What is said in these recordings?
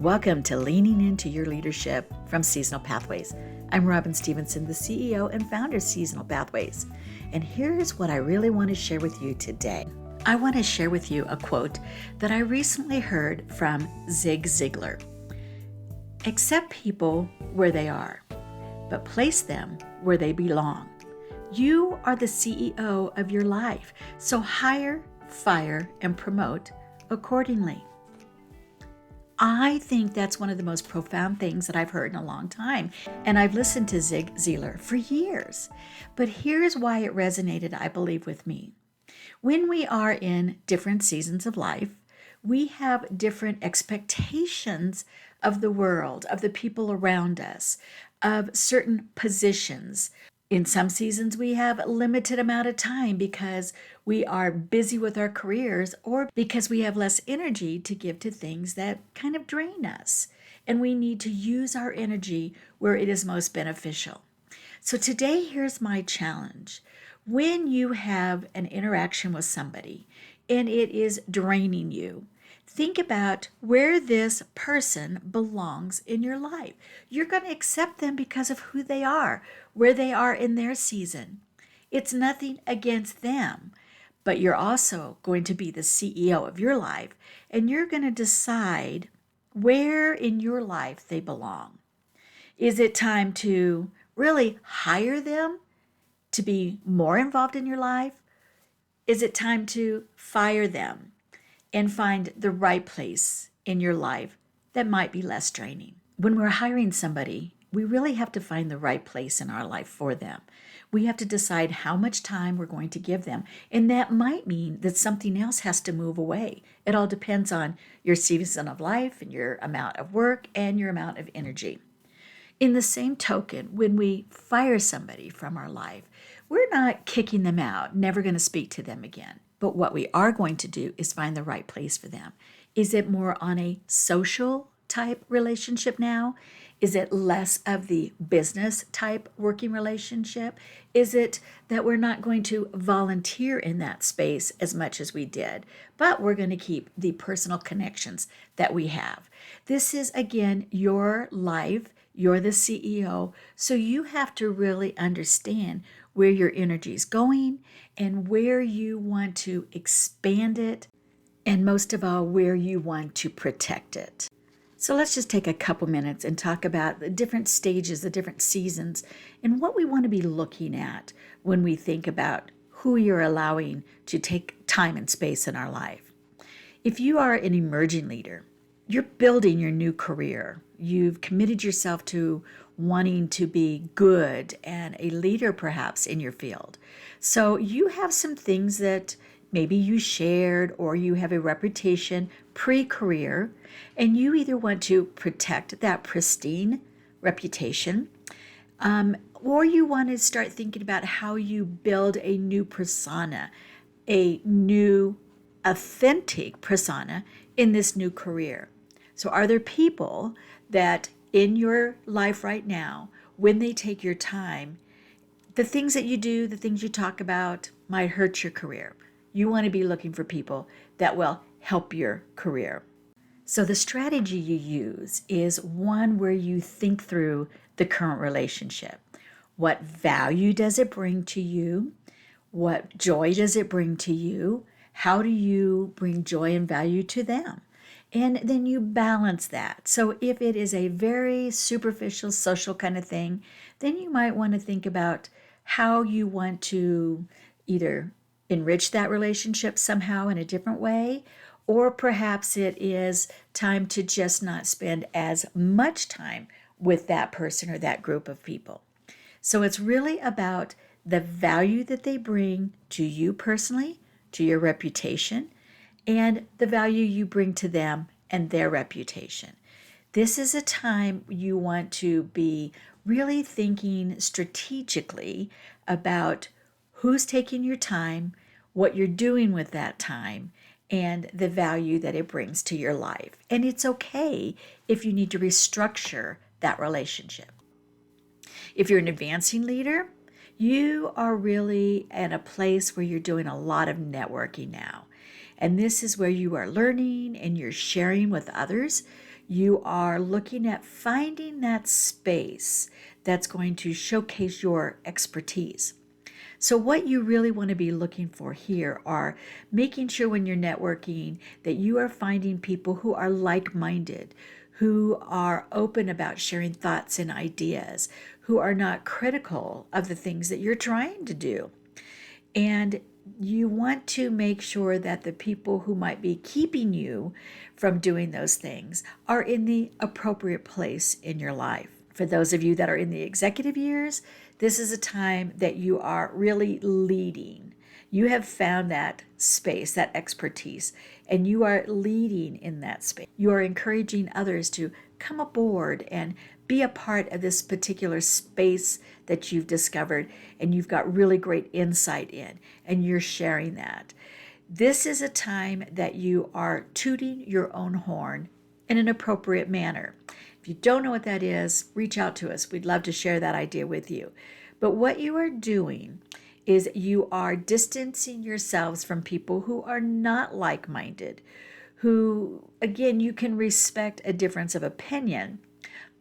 Welcome to Leaning Into Your Leadership from Seasonal Pathways. I'm Robin Stevenson, the CEO and founder of Seasonal Pathways. And here's what I really want to share with you today. I want to share with you a quote that I recently heard from Zig Ziglar. Accept people where they are, but place them where they belong. You are the CEO of your life, so hire, fire, and promote accordingly. I think that's one of the most profound things that I've heard in a long time, and I've listened to Zig Ziglar for years. But here's why it resonated, I believe, with me. When we are in different seasons of life, we have different expectations of the world, of the people around us, of certain positions. In some seasons, we have a limited amount of time because we are busy with our careers or because we have less energy to give to things that kind of drain us. And we need to use our energy where it is most beneficial. So today, here's my challenge. When you have an interaction with somebody and it is draining you, think about where this person belongs in your life. You're going to accept them because of who they are, where they are in their season. It's nothing against them, but you're also going to be the CEO of your life, and you're going to decide where in your life they belong. Is it time to really hire them to be more involved in your life? Is it time to fire them and find the right place in your life that might be less draining? When we're hiring somebody, we really have to find the right place in our life for them. We have to decide how much time we're going to give them. And that might mean that something else has to move away. It all depends on your season of life and your amount of work and your amount of energy. In the same token, when we fire somebody from our life, we're not kicking them out, never going to speak to them again. But what we are going to do is find the right place for them. Is it more on a social type relationship now? Is it less of the business type working relationship? Is it that we're not going to volunteer in that space as much as we did, but we're going to keep the personal connections that we have? This is, again, your life. You're the CEO, so you have to really understand where your energy is going and where you want to expand it, and most of all, where you want to protect it. So let's just take a couple minutes and talk about the different stages, the different seasons, and what we want to be looking at when we think about who you're allowing to take time and space in our life. If you are an emerging leader, you're building your new career. You've committed yourself to wanting to be good and a leader perhaps in your field. So you have some things that maybe you shared or you have a reputation pre-career, and you either want to protect that pristine reputation, or you want to start thinking about how you build a new persona, a new authentic persona in this new career. So are there people that in your life right now, when they take your time, the things that you do, the things you talk about might hurt your career? You want to be looking for people that will help your career. So the strategy you use is one where you think through the current relationship. What value does it bring to you? What joy does it bring to you? How do you bring joy and value to them? And then you balance that. So if it is a very superficial social kind of thing, then you might want to think about how you want to either enrich that relationship somehow in a different way, or perhaps it is time to just not spend as much time with that person or that group of people. So it's really about the value that they bring to you personally, to your reputation, and the value you bring to them and their reputation. This is a time you want to be really thinking strategically about who's taking your time, what you're doing with that time, and the value that it brings to your life. And it's okay if you need to restructure that relationship. If you're an advancing leader, you are really at a place where you're doing a lot of networking now. And this is where you are learning and you're sharing with others. You are looking at finding that space that's going to showcase your expertise. So what you really want to be looking for here are making sure when you're networking that you are finding people who are like-minded, who are open about sharing thoughts and ideas, who are not critical of the things that you're trying to do. And you want to make sure that the people who might be keeping you from doing those things are in the appropriate place in your life. For those of you that are in the executive years, this is a time that you are really leading. You have found that space, that expertise, and you are leading in that space. You are encouraging others to come aboard and be a part of this particular space that you've discovered and you've got really great insight in, and you're sharing that. This is a time that you are tooting your own horn in an appropriate manner. If you don't know what that is, reach out to us. We'd love to share that idea with you. But what you are doing is you are distancing yourselves from people who are not like-minded, who, again, you can respect a difference of opinion,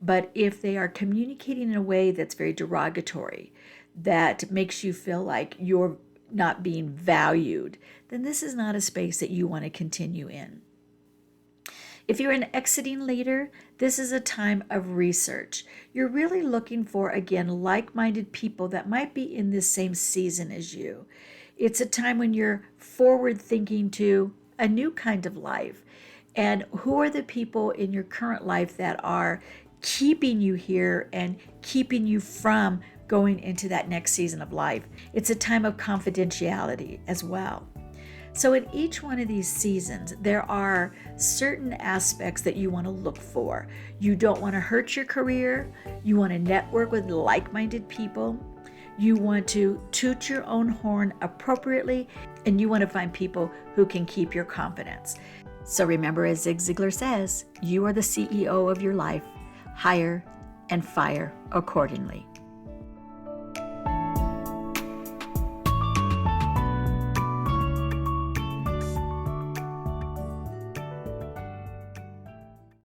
but if they are communicating in a way that's very derogatory, that makes you feel like you're not being valued, then this is not a space that you want to continue in. If you're an exiting leader, this is a time of research. You're really looking for, again, like-minded people that might be in this same season as you. It's a time when you're forward thinking to a new kind of life. And who are the people in your current life that are keeping you here and keeping you from going into that next season of life? It's a time of confidentiality as well. So in each one of these seasons, there are certain aspects that you want to look for. You don't want to hurt your career. You want to network with like-minded people. You want to toot your own horn appropriately, and you want to find people who can keep your confidence. So remember, as Zig Ziglar says, you are the CEO of your life. Hire and fire accordingly.